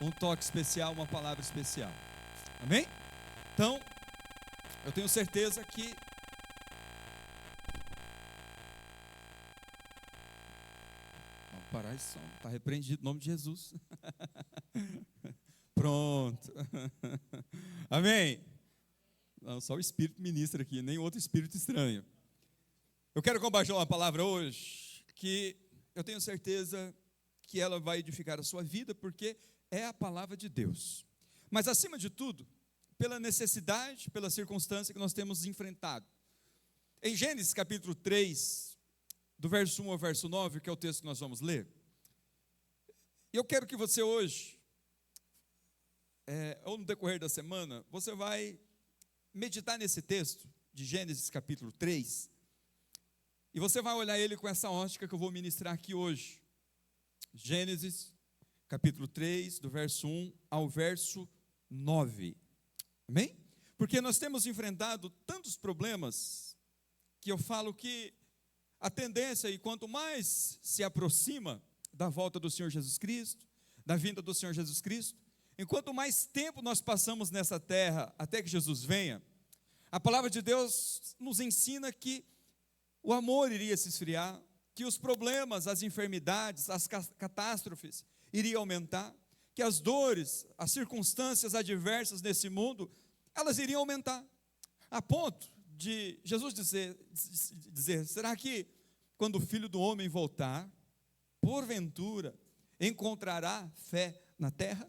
um toque especial, uma palavra especial. Amém? Então, eu tenho certeza que vamos parar esse som, está repreendido em nome de Jesus. Pronto. Amém? Não, só o Espírito ministra aqui, nem outro espírito estranho. Eu quero compartilhar uma palavra hoje que eu tenho certeza que ela vai edificar a sua vida, porque é a palavra de Deus. Mas, acima de tudo, pela necessidade, pela circunstância que nós temos enfrentado. Em Gênesis capítulo 3, do verso 1 ao verso 9, que é o texto que nós vamos ler, eu quero que você hoje, ou no decorrer da semana, você vai meditar nesse texto de Gênesis capítulo 3, e você vai olhar ele com essa ótica que eu vou ministrar aqui hoje. Gênesis capítulo 3, do verso 1 ao verso 9. Amém? Porque nós temos enfrentado tantos problemas, que eu falo que a tendência, e quanto mais se aproxima da volta do Senhor Jesus Cristo, da vinda do Senhor Jesus Cristo, enquanto mais tempo nós passamos nessa terra, até que Jesus venha, a palavra de Deus nos ensina que o amor iria se esfriar, que os problemas, as enfermidades, as catástrofes iriam aumentar, que as dores, as circunstâncias adversas nesse mundo, elas iriam aumentar, a ponto de Jesus dizer, será que quando o Filho do Homem voltar, porventura, encontrará fé na terra?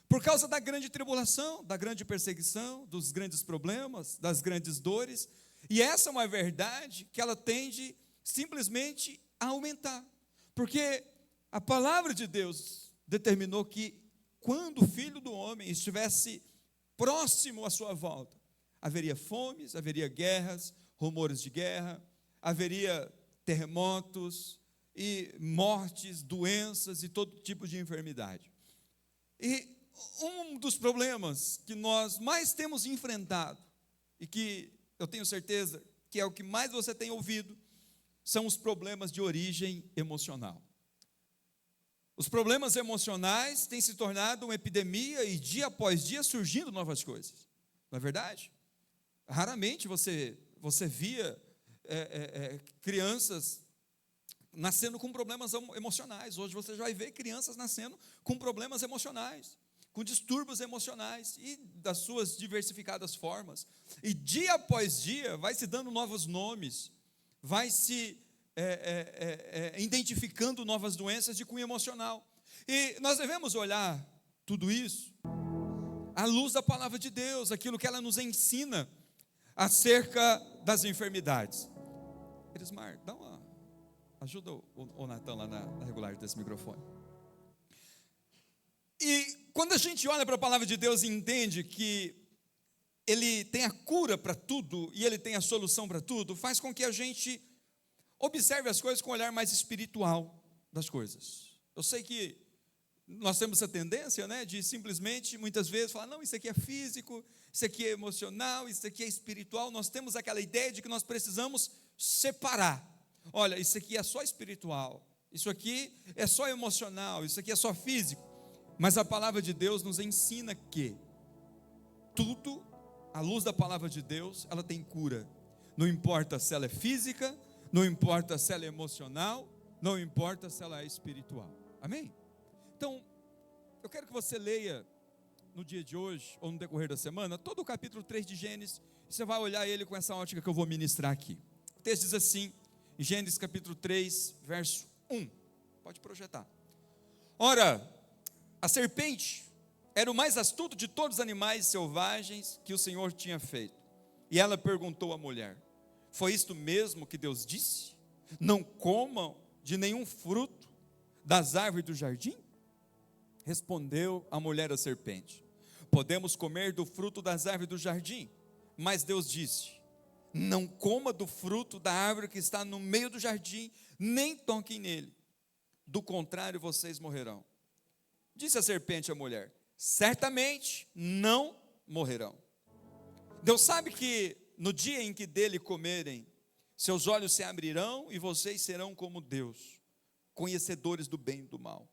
Por causa da grande tribulação, da grande perseguição, dos grandes problemas, das grandes dores, e essa é uma verdade que ela tende simplesmente a aumentar, porque a palavra de Deus determinou que quando o Filho do Homem estivesse próximo à sua volta, haveria fomes, haveria guerras, rumores de guerra, haveria terremotos e mortes, doenças e todo tipo de enfermidade. E um dos problemas que nós mais temos enfrentado, e que eu tenho certeza que é o que mais você tem ouvido, são os problemas de origem emocional. Os problemas emocionais têm se tornado uma epidemia e dia após dia surgindo novas coisas. Não é verdade? Raramente você via crianças nascendo com problemas emocionais. Hoje você já vai ver crianças nascendo com problemas emocionais, com distúrbios emocionais e das suas diversificadas formas. E dia após dia vai se dando novos nomes, vai se identificando novas doenças de cunho emocional. E nós devemos olhar tudo isso à luz da palavra de Deus, aquilo que ela nos ensina acerca das enfermidades. Elismar, ajuda o Natan lá na regulagem desse microfone. E quando a gente olha para a palavra de Deus e entende que Ele tem a cura para tudo e Ele tem a solução para tudo, faz com que a gente observe as coisas com um olhar mais espiritual das coisas. Eu sei que nós temos essa tendência, de simplesmente, muitas vezes, falar, não, isso aqui é físico, isso aqui é emocional, isso aqui é espiritual. Nós temos aquela ideia de que nós precisamos separar. Olha, isso aqui é só espiritual, isso aqui é só emocional, isso aqui é só físico. Mas a palavra de Deus nos ensina que tudo, à luz da palavra de Deus, ela tem cura. Não importa se ela é física, não importa se ela é emocional, não importa se ela é espiritual. Amém? Então, eu quero que você leia no dia de hoje, ou no decorrer da semana, todo o capítulo 3 de Gênesis, e você vai olhar ele com essa ótica que eu vou ministrar aqui. O texto diz assim, em Gênesis capítulo 3, verso 1, pode projetar. Ora, a serpente era o mais astuto de todos os animais selvagens que o Senhor tinha feito. E ela perguntou à mulher, foi isto mesmo que Deus disse? Não comam de nenhum fruto das árvores do jardim? Respondeu a mulher à serpente, podemos comer do fruto das árvores do jardim, mas Deus disse, não coma do fruto da árvore que está no meio do jardim, nem toquem nele, do contrário vocês morrerão. Disse a serpente à mulher, certamente não morrerão. Deus sabe que no dia em que dele comerem, seus olhos se abrirão e vocês serão como Deus, conhecedores do bem e do mal.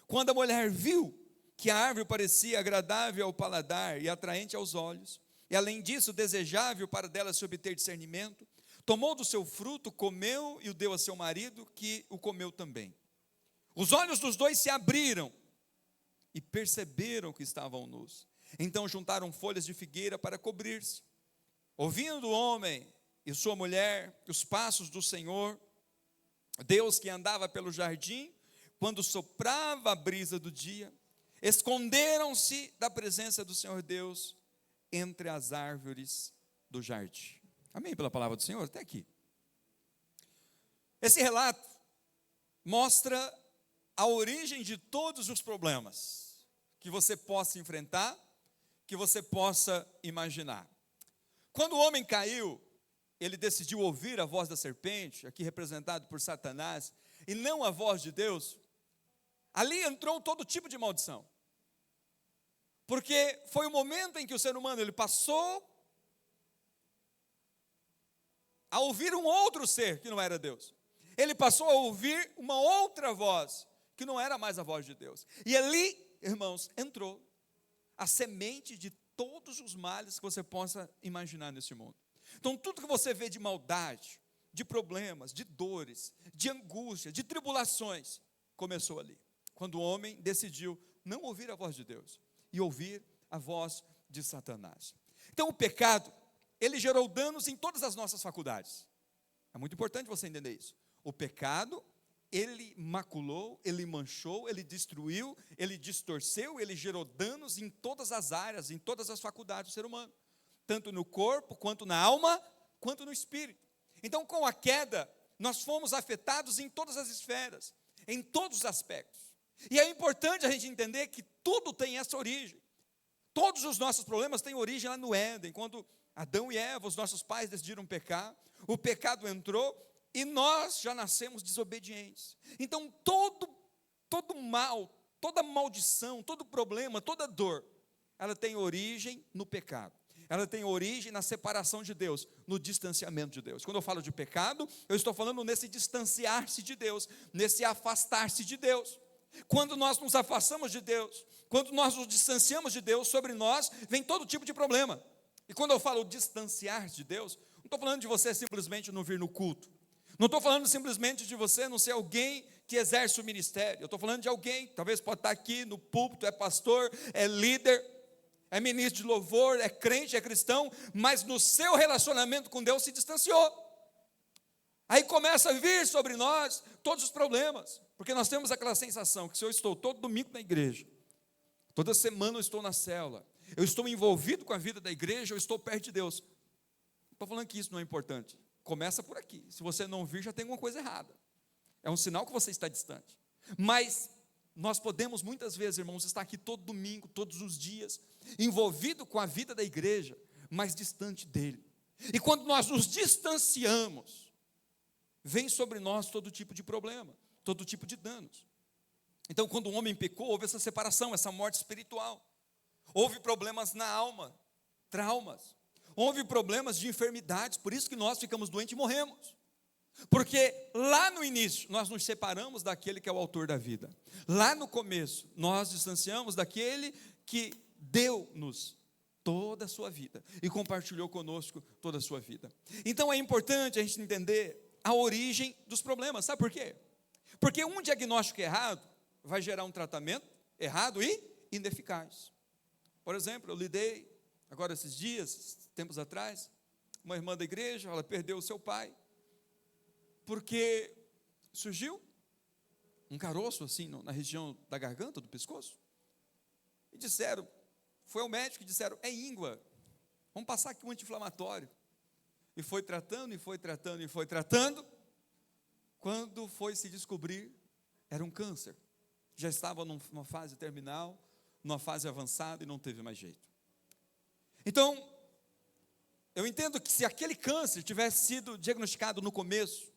Quando a mulher viu que a árvore parecia agradável ao paladar e atraente aos olhos, e além disso desejável para dela se obter discernimento, tomou do seu fruto, comeu e o deu a seu marido, que o comeu também. Os olhos dos dois se abriram e perceberam que estavam nus. Então juntaram folhas de figueira para cobrir-se. Ouvindo o homem e sua mulher os passos do Senhor, Deus que andava pelo jardim, quando soprava a brisa do dia, esconderam-se da presença do Senhor Deus entre as árvores do jardim. Amém pela palavra do Senhor? Até aqui. Esse relato mostra a origem de todos os problemas que você possa enfrentar, que você possa imaginar. Quando o homem caiu, ele decidiu ouvir a voz da serpente, aqui representado por Satanás, e não a voz de Deus. Ali entrou todo tipo de maldição. Porque foi o momento em que o ser humano ele passou a ouvir um outro ser que não era Deus. Ele passou a ouvir uma outra voz que não era mais a voz de Deus. E ali, irmãos, entrou a semente de todos os males que você possa imaginar nesse mundo. Então, tudo que você vê de maldade, de problemas, de dores, de angústia, de tribulações, começou ali. Quando o homem decidiu não ouvir a voz de Deus e ouvir a voz de Satanás. Então, o pecado, ele gerou danos em todas as nossas faculdades. É muito importante você entender isso. O pecado, ele maculou, ele manchou, ele destruiu, ele distorceu, ele gerou danos em todas as áreas, em todas as faculdades do ser humano. Tanto no corpo, quanto na alma, quanto no espírito. Então, com a queda, nós fomos afetados em todas as esferas, em todos os aspectos. E é importante a gente entender que tudo tem essa origem. Todos os nossos problemas têm origem lá no Éden, quando Adão e Eva, os nossos pais, decidiram pecar, o pecado entrou e nós já nascemos desobedientes. Então, todo mal, toda maldição, todo problema, toda dor, ela tem origem no pecado. Ela tem origem na separação de Deus, no distanciamento de Deus. Quando eu falo de pecado, eu estou falando nesse distanciar-se de Deus, nesse afastar-se de Deus. Quando nós nos afastamos de Deus, quando nós nos distanciamos de Deus, sobre nós vem todo tipo de problema. E quando eu falo distanciar de Deus, não estou falando de você simplesmente não vir no culto. Não estou falando simplesmente de você não ser alguém que exerce o ministério. Eu estou falando de alguém, talvez pode estar aqui no púlpito, é pastor, é líder, é ministro de louvor, é crente, é cristão, mas no seu relacionamento com Deus se distanciou. Aí começa a vir sobre nós todos os problemas, porque nós temos aquela sensação que se eu estou todo domingo na igreja, toda semana eu estou na célula, eu estou envolvido com a vida da igreja, eu estou perto de Deus. Não estou falando que isso não é importante, começa por aqui. Se você não vir, já tem alguma coisa errada, é um sinal que você está distante. Mas nós podemos muitas vezes, irmãos, estar aqui todo domingo, todos os dias, envolvido com a vida da igreja, mas distante dele. E quando nós nos distanciamos, vem sobre nós todo tipo de problema, todo tipo de danos. Então, quando o homem pecou, houve essa separação, essa morte espiritual. Houve problemas na alma, traumas. Houve problemas de enfermidades, por isso que nós ficamos doentes e morremos. Porque lá no início, nós nos separamos daquele que é o autor da vida. Lá no começo, nós distanciamos daquele que deu-nos toda a sua vida e compartilhou conosco toda a sua vida. Então, é importante a gente entender a origem dos problemas. Sabe por quê? Porque um diagnóstico errado vai gerar um tratamento errado e ineficaz. Por exemplo, eu lidei, agora esses dias, tempos atrás, uma irmã da igreja, ela perdeu o seu pai, porque surgiu um caroço assim na região da garganta, do pescoço, e disseram, foi ao médico e disseram, é íngua, vamos passar aqui um anti-inflamatório. E foi tratando, e foi tratando, e foi tratando. Quando foi se descobrir, era um câncer. Já estava numa fase terminal, numa fase avançada e não teve mais jeito. Então, eu entendo que se aquele câncer tivesse sido diagnosticado no começo,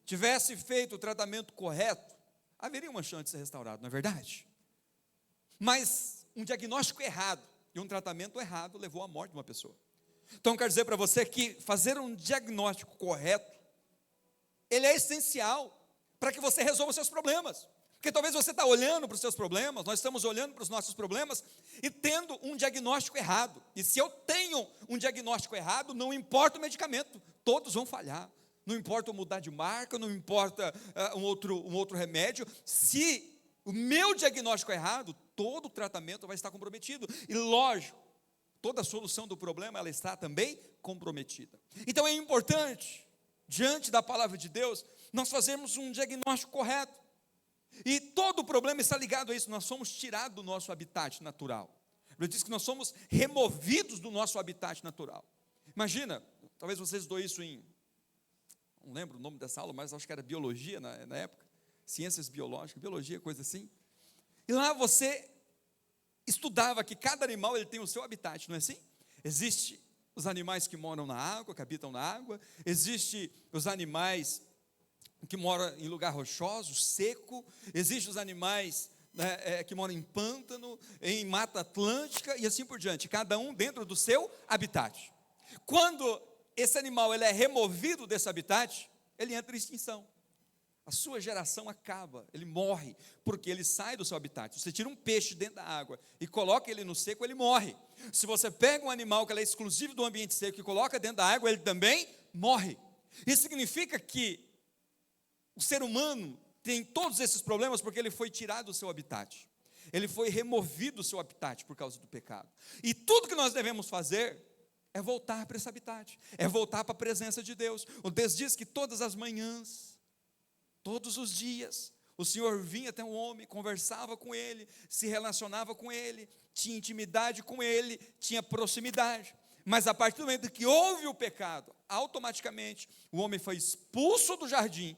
tivesse feito o tratamento correto, haveria uma chance de ser restaurado, não é verdade? Mas um diagnóstico errado e um tratamento errado levou à morte de uma pessoa. Então, quero dizer para você que fazer um diagnóstico correto, ele é essencial para que você resolva os seus problemas. Porque talvez você está olhando para os seus problemas, nós estamos olhando para os nossos problemas e tendo um diagnóstico errado. E se eu tenho um diagnóstico errado, não importa o medicamento, todos vão falhar. Não importa eu mudar de marca, não importa um outro remédio. Se o meu diagnóstico é errado, todo o tratamento vai estar comprometido. E lógico, toda a solução do problema, ela está também comprometida. Então é importante, diante da palavra de Deus, nós fazermos um diagnóstico correto. E todo o problema está ligado a isso. Nós somos tirados do nosso habitat natural. Ele diz que nós somos removidos do nosso habitat natural. Imagina, talvez vocês doem isso em, não lembro o nome dessa aula, mas acho que era biologia na época, ciências biológicas, biologia, coisa assim. E lá você estudava que cada animal ele tem o seu habitat, não é assim? Existe os animais que moram na água, que habitam na água. Existe os animais que moram em lugar rochoso, seco. Existem os animais, né, que moram em pântano, em mata atlântica e assim por diante. Cada um dentro do seu habitat. Quando esse animal ele é removido desse habitat, ele entra em extinção. A sua geração acaba, ele morre, porque ele sai do seu habitat. Você tira um peixe dentro da água e coloca ele no seco, ele morre. Se você pega um animal que é exclusivo do ambiente seco e coloca dentro da água, ele também morre. Isso significa que o ser humano tem todos esses problemas porque ele foi tirado do seu habitat. Ele foi removido do seu habitat por causa do pecado. E tudo que nós devemos fazer é voltar para esse habitat, é voltar para a presença de Deus. O Deus diz que todas as manhãs, todos os dias, o Senhor vinha até um homem, conversava com ele, se relacionava com ele, tinha intimidade com ele, tinha proximidade. Mas a partir do momento que houve o pecado, automaticamente o homem foi expulso do jardim,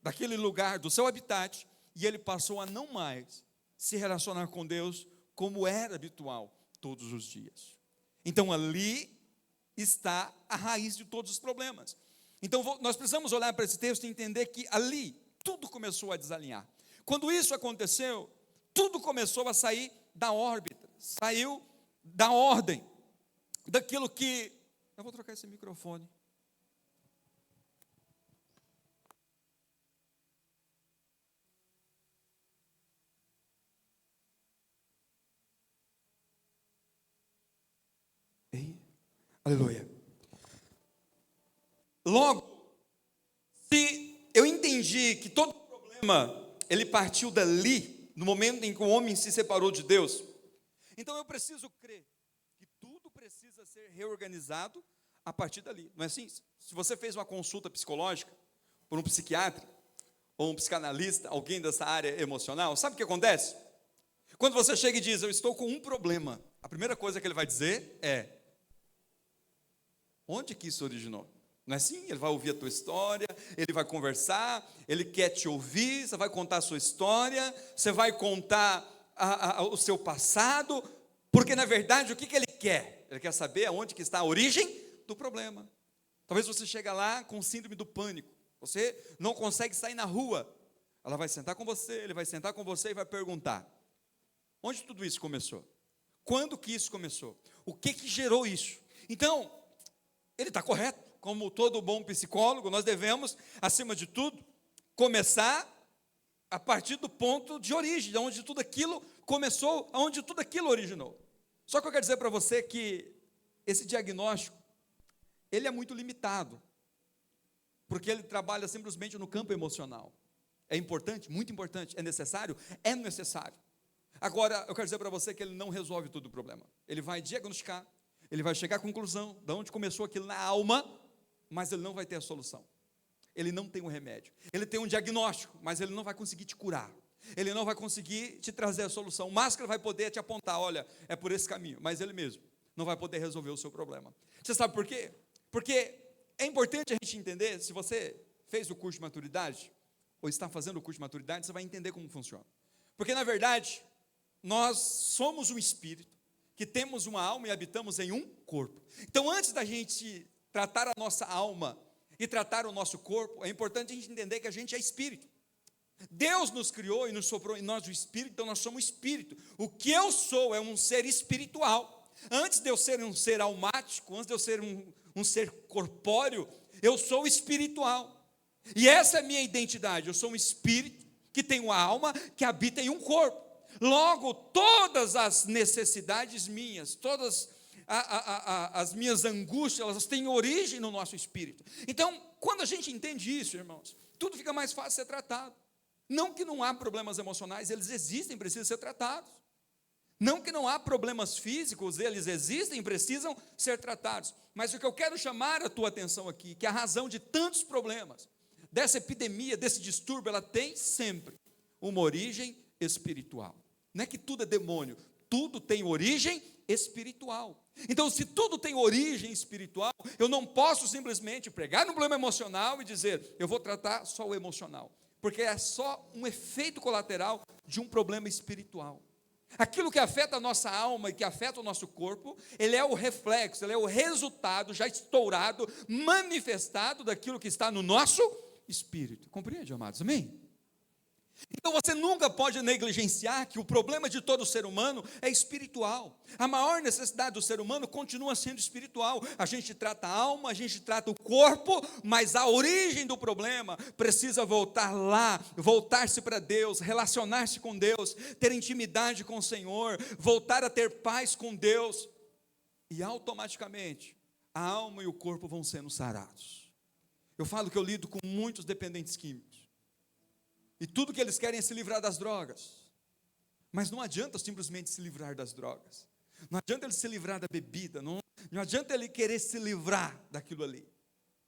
daquele lugar, do seu habitat, e ele passou a não mais se relacionar com Deus como era habitual todos os dias. Então ali está a raiz de todos os problemas. Então nós precisamos olhar para esse texto e entender que ali tudo começou a desalinhar. Quando isso aconteceu, tudo começou a sair da órbita, saiu da ordem, daquilo que... Eu vou trocar esse microfone. Aleluia. Logo, se eu entendi que todo problema, ele partiu dali, no momento em que o homem se separou de Deus, então eu preciso crer que tudo precisa ser reorganizado a partir dali, não é assim? Se você fez uma consulta psicológica, por um psiquiatra, ou um psicanalista, alguém dessa área emocional, sabe o que acontece? Quando você chega e diz, eu estou com um problema, a primeira coisa que ele vai dizer é, onde que isso originou? Não é assim? Ele vai ouvir a tua história, ele vai conversar, ele quer te ouvir, você vai contar a sua história, você vai contar o seu passado, porque na verdade o que ele quer? Ele quer saber aonde que está a origem do problema. Talvez você chegue lá com síndrome do pânico, você não consegue sair na rua, ela vai sentar com você, ele vai sentar com você e vai perguntar, onde tudo isso começou? Quando que isso começou? O que gerou isso? Então, ele está correto, como todo bom psicólogo, nós devemos, acima de tudo, começar a partir do ponto de origem, de onde tudo aquilo começou, onde tudo aquilo originou. Só que eu quero dizer para você que esse diagnóstico, ele é muito limitado, porque ele trabalha simplesmente no campo emocional. É importante? Muito importante. É necessário? É necessário. Agora, eu quero dizer para você que ele não resolve todo o problema. Ele vai diagnosticar, ele vai chegar à conclusão de onde começou aquilo na alma, mas ele não vai ter a solução. Ele não tem um remédio. Ele tem um diagnóstico, mas ele não vai conseguir te curar. Ele não vai conseguir te trazer a solução. O máximo que ele vai poder é te apontar, olha, é por esse caminho, mas ele mesmo não vai poder resolver o seu problema. Você sabe por quê? Porque é importante a gente entender, se você fez o curso de maturidade, ou está fazendo o curso de maturidade, você vai entender como funciona. Porque na verdade, nós somos um espírito, que temos uma alma e habitamos em um corpo. Então, antes da gente tratar a nossa alma e tratar o nosso corpo, é importante a gente entender que a gente é espírito. Deus nos criou e nos soprou em nós o espírito, então nós somos espírito. O que eu sou é um ser espiritual. Antes de eu ser um ser almático, antes de eu ser um ser corpóreo, eu sou espiritual. E essa é a minha identidade, eu sou um espírito que tem uma alma, que habita em um corpo. Logo, todas as necessidades minhas, todas as minhas angústias, elas têm origem no nosso espírito. Então, quando a gente entende isso, irmãos, tudo fica mais fácil de ser tratado. Não que não há problemas emocionais, eles existem, precisam ser tratados. Não que não há problemas físicos, eles existem, precisam ser tratados. Mas o que eu quero chamar a tua atenção aqui, que a razão de tantos problemas, dessa epidemia, desse distúrbio, ela tem sempre uma origem espiritual. Não é que tudo é demônio, tudo tem origem espiritual. Então, se tudo tem origem espiritual, eu não posso simplesmente pregar no problema emocional e dizer, eu vou tratar só o emocional, porque é só um efeito colateral de um problema espiritual. Aquilo que afeta a nossa alma e que afeta o nosso corpo, ele é o reflexo, ele é o resultado já estourado, manifestado daquilo que está no nosso espírito. Compreende, amados? Amém? Então você nunca pode negligenciar que o problema de todo ser humano é espiritual. A maior necessidade do ser humano continua sendo espiritual. A gente trata a alma, a gente trata o corpo, mas a origem do problema precisa voltar lá, voltar-se para Deus, relacionar-se com Deus, ter intimidade com o Senhor, voltar a ter paz com Deus, e automaticamente a alma e o corpo vão sendo sarados. Eu falo que eu lido com muitos dependentes químicos. E tudo que eles querem é se livrar das drogas. Mas não adianta simplesmente se livrar das drogas. Não adianta ele se livrar da bebida. Não adianta ele querer se livrar daquilo ali.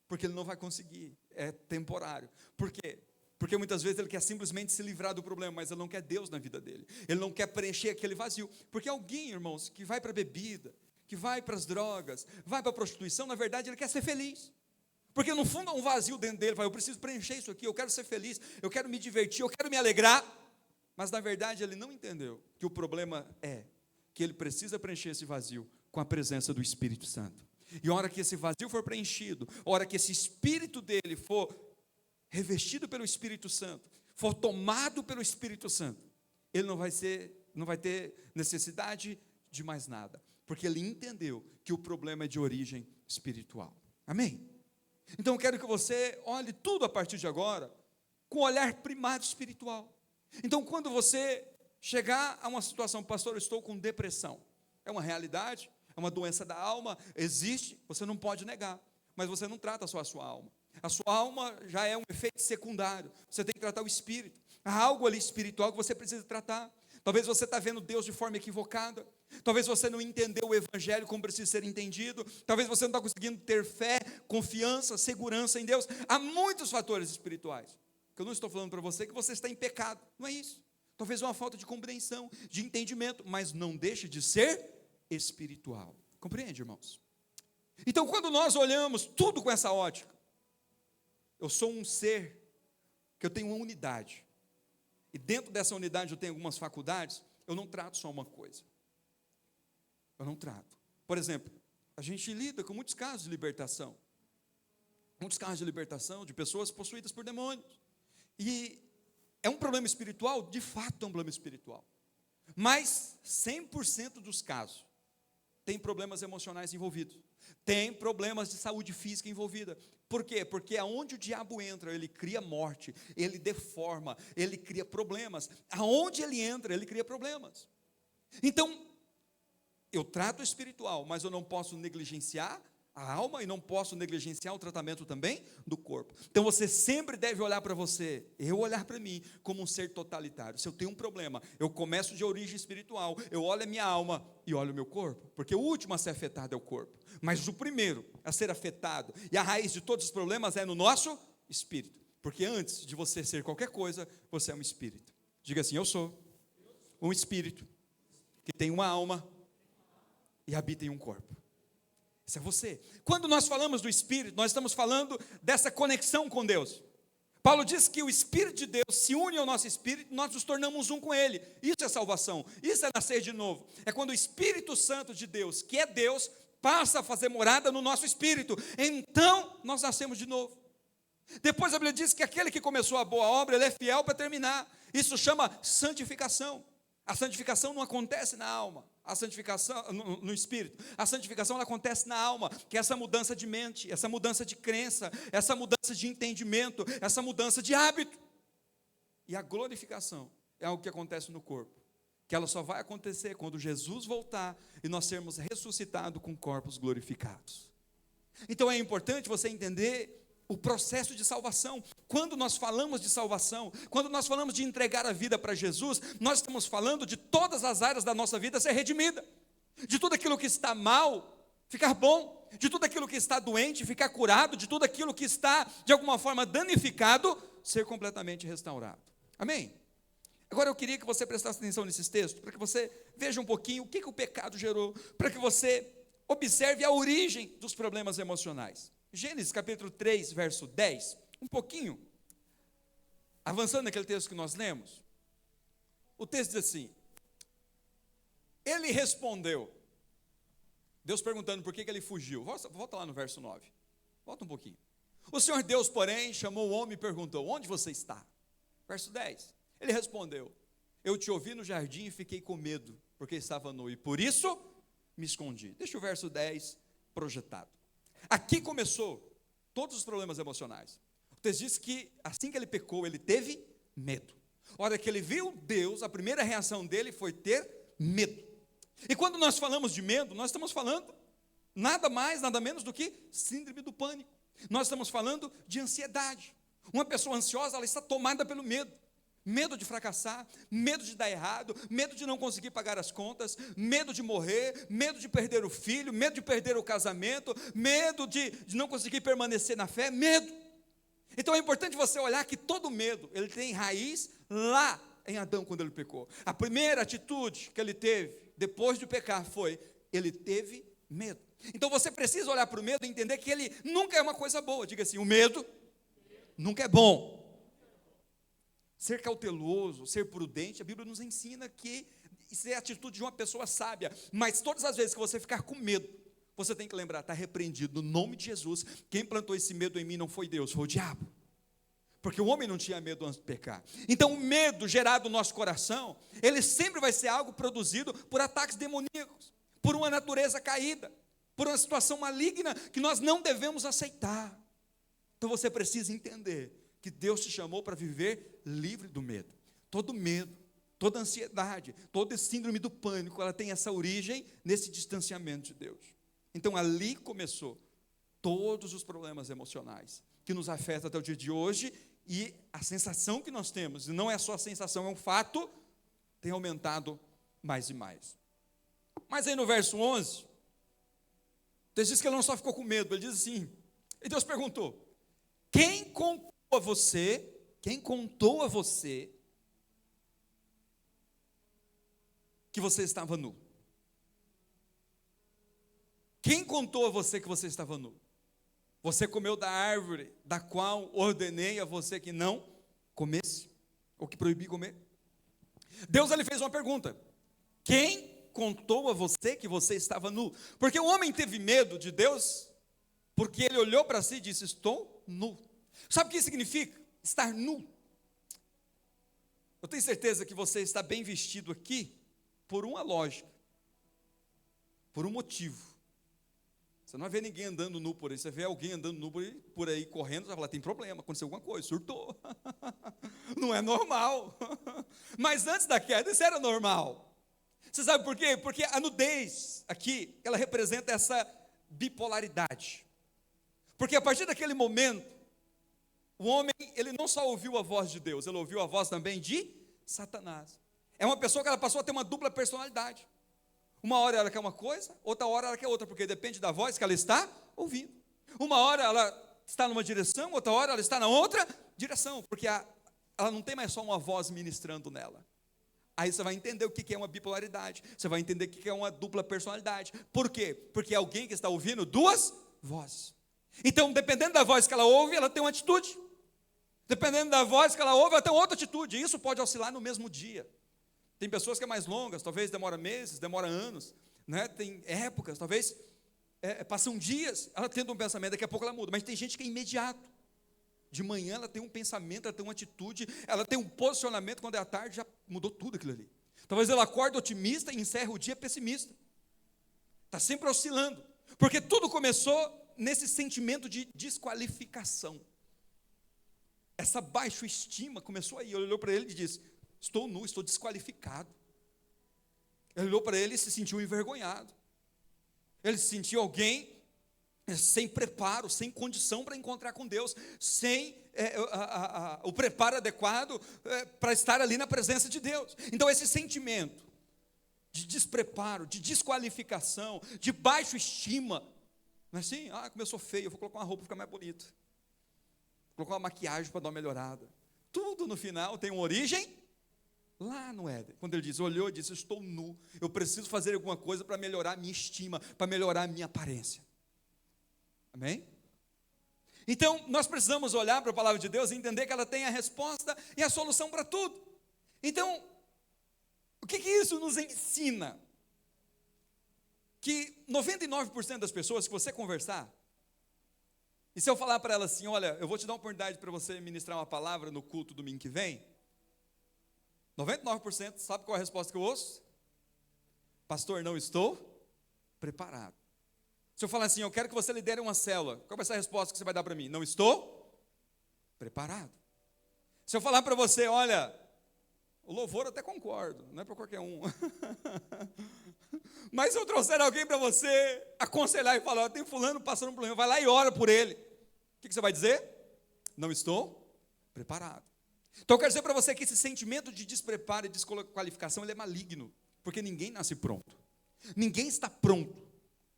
Porque ele não vai conseguir. É temporário. Por quê? Porque muitas vezes ele quer simplesmente se livrar do problema, mas ele não quer Deus na vida dele. Ele não quer preencher aquele vazio. Porque alguém, irmãos, que vai para a bebida, que vai para as drogas, vai para a prostituição, na verdade ele quer ser feliz. Porque no fundo há um vazio dentro dele, eu preciso preencher isso aqui, eu quero ser feliz, eu quero me divertir, eu quero me alegrar. Mas na verdade ele não entendeu que o problema é que ele precisa preencher esse vazio com a presença do Espírito Santo. E a hora que esse vazio for preenchido, a hora que esse espírito dele for revestido pelo Espírito Santo, for tomado pelo Espírito Santo, ele não vai ter necessidade de mais nada, porque ele entendeu que o problema é de origem espiritual. Amém? Então eu quero que você olhe tudo a partir de agora com um olhar primário espiritual. Então quando você chegar a uma situação, pastor, eu estou com depressão, é uma realidade, é uma doença da alma, existe, você não pode negar, mas você não trata só a sua alma. A sua alma já é um efeito secundário, você tem que tratar o espírito. Há algo ali espiritual que você precisa tratar. Talvez você está vendo Deus de forma equivocada. Talvez você não entendeu o Evangelho como precisa ser entendido. Talvez você não está conseguindo ter fé, confiança, segurança em Deus. Há muitos fatores espirituais. Que eu não estou falando para você que você está em pecado. Não é isso. Talvez uma falta de compreensão, de entendimento. Mas não deixe de ser espiritual. Compreende, irmãos? Então, quando nós olhamos tudo com essa ótica, eu sou um ser que eu tenho uma unidade. E dentro dessa unidade eu tenho algumas faculdades, eu não trato só uma coisa. Eu não trato. Por exemplo, a gente lida com muitos casos de libertação. Muitos casos de libertação de pessoas possuídas por demônios. E é um problema espiritual? De fato é um problema espiritual. Mas 100% dos casos tem problemas emocionais envolvidos. Tem problemas de saúde física envolvida. Por quê? Porque aonde o diabo entra, ele cria morte, ele deforma, ele cria problemas. Aonde ele entra, ele cria problemas. Então, eu trato o espiritual, mas eu não posso negligenciar a alma e não posso negligenciar o tratamento também do corpo. Então você sempre deve olhar para você, eu olhar para mim como um ser totalitário. Se eu tenho um problema, eu começo de origem espiritual, eu olho a minha alma e olho o meu corpo, porque o último a ser afetado é o corpo, mas o primeiro a ser afetado, e a raiz de todos os problemas é no nosso espírito, porque antes de você ser qualquer coisa, você é um espírito. Diga assim, eu sou um espírito que tem uma alma e habita em um corpo. Isso é você. Quando nós falamos do Espírito, nós estamos falando dessa conexão com Deus. Paulo diz que o Espírito de Deus se une ao nosso Espírito, nós nos tornamos um com Ele. Isso é salvação, isso é nascer de novo. É quando o Espírito Santo de Deus, que é Deus, passa a fazer morada no nosso Espírito. Então, nós nascemos de novo. Depois a Bíblia diz que aquele que começou a boa obra, ele é fiel para terminar. Isso chama santificação. A santificação não acontece na alma, a santificação no espírito. A santificação ela acontece na alma, que é essa mudança de mente, essa mudança de crença, essa mudança de entendimento, essa mudança de hábito. E a glorificação é algo que acontece no corpo, que ela só vai acontecer quando Jesus voltar e nós sermos ressuscitados com corpos glorificados. Então é importante você entender o processo de salvação. Quando nós falamos de salvação, quando nós falamos de entregar a vida para Jesus, nós estamos falando de todas as áreas da nossa vida ser redimida, de tudo aquilo que está mal, ficar bom, de tudo aquilo que está doente, ficar curado, de tudo aquilo que está, de alguma forma, danificado, ser completamente restaurado. Amém? Agora eu queria que você prestasse atenção nesses textos, para que você veja um pouquinho o que o pecado gerou, para que você observe a origem dos problemas emocionais. Gênesis capítulo 3, verso 10, um pouquinho, avançando naquele texto que nós lemos, o texto diz assim: ele respondeu, Deus perguntando por que ele fugiu, volta lá no verso 9, volta um pouquinho. O Senhor Deus, porém, chamou o homem e perguntou: onde você está? Verso 10, ele respondeu: eu te ouvi no jardim e fiquei com medo, porque estava nu, e por isso me escondi. Deixa o verso 10 projetado. Aqui começou todos os problemas emocionais. O texto diz que assim que ele pecou, ele teve medo. A hora que ele viu Deus, a primeira reação dele foi ter medo. E quando nós falamos de medo, nós estamos falando nada mais, nada menos do que síndrome do pânico. Nós estamos falando de ansiedade. Uma pessoa ansiosa, ela está tomada pelo medo. Medo de fracassar, medo de dar errado, medo de não conseguir pagar as contas, medo de morrer, medo de perder o filho, medo de perder o casamento, medo de não conseguir permanecer na fé, medo. Então é importante você olhar que todo medo, ele tem raiz lá em Adão quando ele pecou. A primeira atitude que ele teve depois de pecar foi, ele teve medo. Então você precisa olhar para o medo e entender que ele nunca é uma coisa boa. Diga assim, o medo nunca é bom. Ser cauteloso, ser prudente, a Bíblia nos ensina que isso é a atitude de uma pessoa sábia. Mas todas as vezes que você ficar com medo, você tem que lembrar, está repreendido no nome de Jesus. Quem plantou esse medo em mim não foi Deus, foi o diabo. Porque o homem não tinha medo antes de pecar. Então o medo gerado no nosso coração, ele sempre vai ser algo produzido por ataques demoníacos, por uma natureza caída, por uma situação maligna que nós não devemos aceitar. Então você precisa entender que Deus te chamou para viver livre do medo. Todo medo, toda ansiedade, toda síndrome do pânico, ela tem essa origem nesse distanciamento de Deus. Então ali começou todos os problemas emocionais que nos afetam até o dia de hoje, e a sensação que nós temos, e não é só a sensação, é um fato, tem aumentado mais e mais. Mas aí no verso 11, Deus diz que ele não só ficou com medo, ele diz assim, e Deus perguntou: quem contou a você que você estava nu? Quem contou a você que você estava nu? Você comeu da árvore da qual ordenei a você que não comesse, ou que proibi comer? Deus, ele fez uma pergunta: quem contou a você que você estava nu? Porque o homem teve medo de Deus, porque ele olhou para si e disse: estou nu. Sabe o que significa estar nu? Eu tenho certeza que você está bem vestido aqui por uma lógica, por um motivo. Você não vai ver ninguém andando nu por aí. Você vê alguém andando nu por aí correndo, você vai falar: tem problema, aconteceu alguma coisa, surtou. Não é normal. Mas antes da queda, isso era normal. Você sabe por quê? Porque a nudez aqui, ela representa essa bipolaridade. Porque a partir daquele momento, o homem, ele não só ouviu a voz de Deus, ele ouviu a voz também de Satanás. É uma pessoa que ela passou a ter uma dupla personalidade. Uma hora ela quer uma coisa, outra hora ela quer outra, porque depende da voz que ela está ouvindo. Uma hora ela está numa direção, outra hora ela está na outra direção, porque ela não tem mais só uma voz ministrando nela. Aí você vai entender o que é uma bipolaridade, você vai entender o que é uma dupla personalidade. Por quê? Porque é alguém que está ouvindo duas vozes. Então, dependendo da voz que ela ouve, ela tem uma atitude. Dependendo da voz que ela ouve, ela tem outra atitude. Isso pode oscilar no mesmo dia. Tem pessoas que é mais longas, talvez demora meses, demora anos, né? Tem épocas, talvez passam dias, ela tendo um pensamento, daqui a pouco ela muda. Mas tem gente que é imediato. De manhã ela tem um pensamento, ela tem uma atitude, ela tem um posicionamento, quando é à tarde já mudou tudo aquilo ali. Talvez ela acorde otimista e encerre o dia pessimista. Está sempre oscilando, porque tudo começou nesse sentimento de desqualificação. essa baixa estima começou aí. Ele olhou para ele e disse: estou nu, estou desqualificado. Ele olhou para ele e se sentiu envergonhado. Ele se sentiu alguém sem preparo, sem condição para encontrar com Deus, sem o preparo adequado para estar ali na presença de Deus. Então esse sentimento de despreparo, de desqualificação, de baixa estima, não é assim? Como eu sou feio, eu vou colocar uma roupa para ficar mais bonito, vou colocar uma maquiagem para dar uma melhorada. Tudo no final tem uma origem lá no Éden, quando ele diz, olhou e disse: estou nu, eu preciso fazer alguma coisa para melhorar a minha estima, para melhorar a minha aparência. Amém? Então, nós precisamos olhar para a palavra de Deus e entender que ela tem a resposta e a solução para tudo. Então, o que isso nos ensina? Que 99% das pessoas que você conversar, e se eu falar para ela assim: olha, eu vou te dar uma oportunidade para você ministrar uma palavra no culto domingo que vem, 99% sabe qual é a resposta que eu ouço? Pastor, não estou preparado. Se eu falar assim: eu quero que você lidere uma célula, qual vai ser a resposta que você vai dar para mim? Não estou preparado. Se eu falar para você: olha, o louvor eu até concordo, não é para qualquer um. Mas se eu trouxer alguém para você aconselhar e falar: tem fulano passando um problema, vai lá e ora por ele. O que você vai dizer? Não estou preparado. Então eu quero dizer para você que esse sentimento de despreparo e desqualificação, ele é maligno, porque ninguém nasce pronto. Ninguém está pronto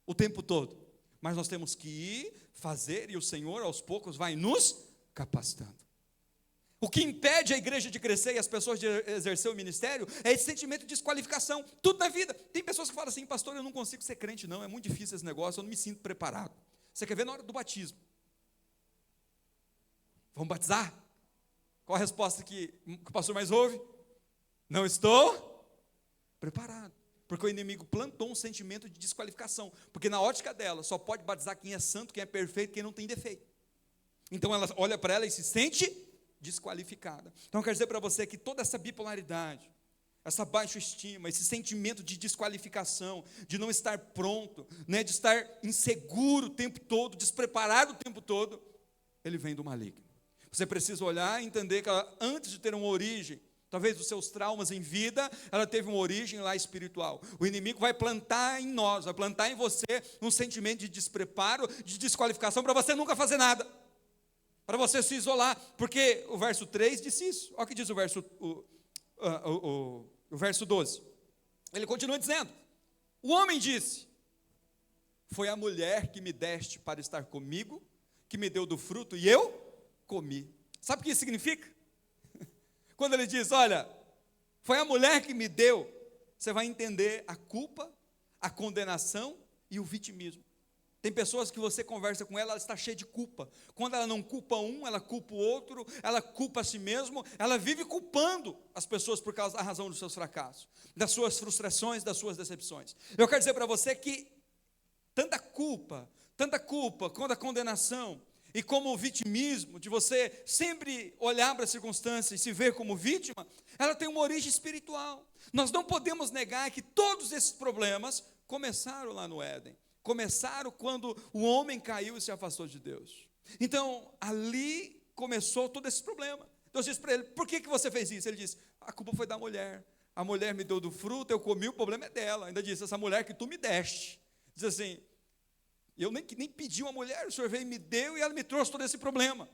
o tempo todo, mas nós temos que ir, fazer, e o Senhor aos poucos vai nos capacitando. O que impede a igreja de crescer e as pessoas de exercer o ministério é esse sentimento de desqualificação, tudo na vida. Tem pessoas que falam assim: pastor, eu não consigo ser crente não, é muito difícil esse negócio, eu não me sinto preparado. Você quer ver na hora do batismo? Vamos batizar? Qual a resposta que o pastor mais ouve? Não estou preparado. Porque o inimigo plantou um sentimento de desqualificação. Porque na ótica dela, só pode batizar quem é santo, quem é perfeito, quem não tem defeito. Então ela olha para ela e se sente desqualificada. Então eu quero dizer para você que toda essa bipolaridade, essa baixa estima, esse sentimento de desqualificação, de não estar pronto, né, de estar inseguro o tempo todo, despreparado o tempo todo, ele vem do maligno. Você precisa olhar e entender que ela, antes de ter uma origem, talvez dos seus traumas em vida, ela teve uma origem lá espiritual. O inimigo vai plantar em nós, vai plantar em você um sentimento de despreparo, de desqualificação, para você nunca fazer nada, para você se isolar, porque o verso 3 disse isso. Olha o que diz o verso 12. Ele continua dizendo: o homem disse: foi a mulher que me deste para estar comigo, que me deu do fruto e eu comi. Sabe o que isso significa? Quando ele diz: olha, foi a mulher que me deu, você vai entender a culpa, a condenação e o vitimismo. Tem pessoas que você conversa com ela está cheia de culpa. Quando ela não culpa um, ela culpa o outro, ela culpa a si mesmo, ela vive culpando as pessoas por causa da razão dos seus fracassos, das suas frustrações, das suas decepções. Eu quero dizer para você que tanta culpa quanto a condenação, e como o vitimismo, de você sempre olhar para a circunstância e se ver como vítima, ela tem uma origem espiritual. Nós não podemos negar que todos esses problemas começaram lá no Éden. Começaram quando o homem caiu e se afastou de Deus. Então, ali começou todo esse problema. Deus disse para ele: por que você fez isso? Ele disse: a culpa foi da mulher. A mulher me deu do fruto, eu comi, o problema é dela. Ainda disse: essa mulher que tu me deste. Diz assim: eu nem pedi uma mulher, o Senhor veio e me deu e ela me trouxe todo esse problema.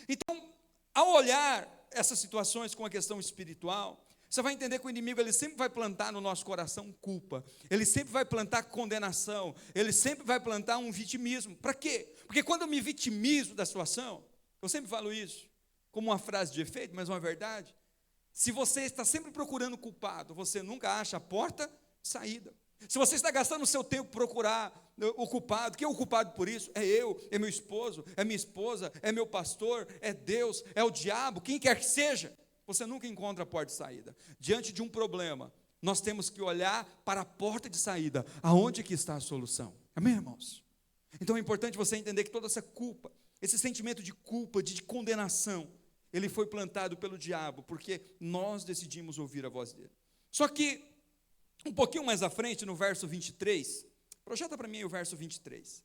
Então, ao olhar essas situações com a questão espiritual, você vai entender que o inimigo, ele sempre vai plantar no nosso coração culpa, ele sempre vai plantar condenação, ele sempre vai plantar um vitimismo. Para quê? Porque quando eu me vitimizo da situação, eu sempre falo isso como uma frase de efeito, mas uma verdade. Se você está sempre procurando culpado, você nunca acha a porta de saída. Se você está gastando o seu tempo procurar o culpado, quem é o culpado por isso? É eu, é meu esposo, é minha esposa, é meu pastor, é Deus, é o diabo, quem quer que seja, você nunca encontra a porta de saída. Diante de um problema, nós temos que olhar para a porta de saída, aonde que está a solução. Amém, irmãos? Então é importante você entender que toda essa culpa, esse sentimento de culpa, de condenação, ele foi plantado pelo diabo, porque nós decidimos ouvir a voz dele. Só que, um pouquinho mais à frente, no verso 23, projeta para mim aí o verso 23.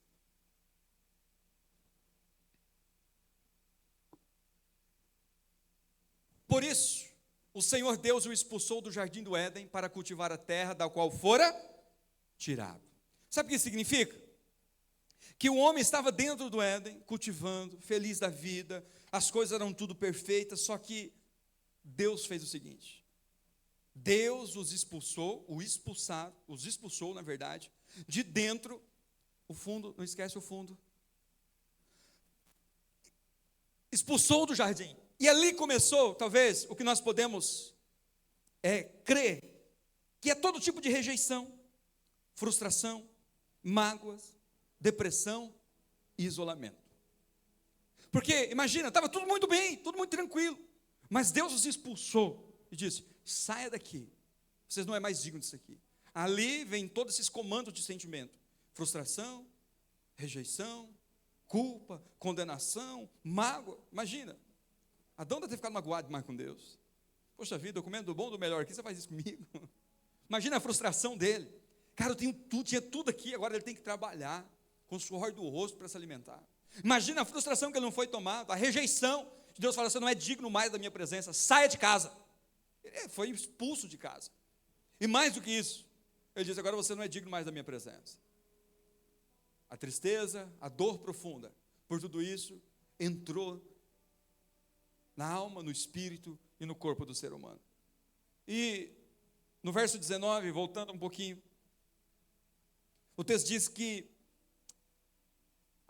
Por isso, o Senhor Deus o expulsou do jardim do Éden para cultivar a terra da qual fora tirado. Sabe o que isso significa? Que o homem estava dentro do Éden, cultivando, feliz da vida, as coisas eram tudo perfeitas, só que Deus fez o seguinte: Deus os expulsou, os expulsou, na verdade, de dentro, o fundo, não esquece o fundo, expulsou do jardim. E ali começou, talvez, o que nós podemos crer, que é todo tipo de rejeição, frustração, mágoas, depressão e isolamento. Porque, imagina, estava tudo muito bem, tudo muito tranquilo, mas Deus os expulsou e disse: saia daqui, vocês não é mais dignos disso aqui. Ali vem todos esses comandos de sentimento: frustração, rejeição, culpa, condenação, mágoa. Imagina, Adão deve ter ficado magoado demais com Deus. Poxa vida, eu comendo do bom, do melhor aqui, você faz isso comigo? Imagina a frustração dele. Cara, eu tenho tudo, tinha tudo aqui, agora ele tem que trabalhar com o suor do rosto para se alimentar. Imagina a frustração que ele não foi tomado, a rejeição de Deus falar: você não é digno mais da minha presença, saia de casa. Ele foi expulso de casa. E mais do que isso, ele diz: agora você não é digno mais da minha presença. A tristeza, a dor profunda, por tudo isso, entrou na alma, no espírito e no corpo do ser humano. E no verso 19, voltando um pouquinho, o texto diz que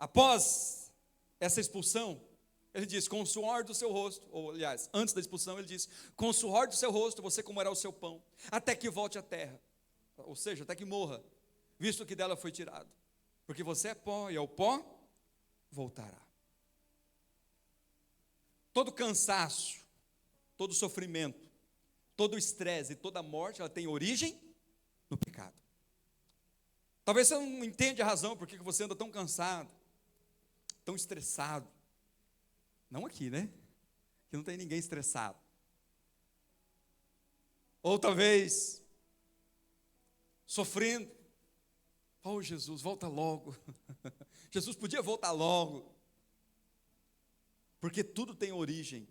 após essa expulsão, ele diz: com o suor do seu rosto, ou aliás, antes da expulsão ele diz: com o suor do seu rosto você comerá o seu pão, até que volte à terra, ou seja, até que morra, visto que dela foi tirado, porque você é pó e ao pó voltará. Todo cansaço, todo sofrimento, todo estresse e toda morte, ela tem origem no pecado. Talvez você não entenda a razão por que você anda tão cansado, tão estressado. Não aqui, né? Aqui não tem ninguém estressado. Ou talvez sofrendo. Oh, Jesus, volta logo. Jesus podia voltar logo. Porque tudo tem origem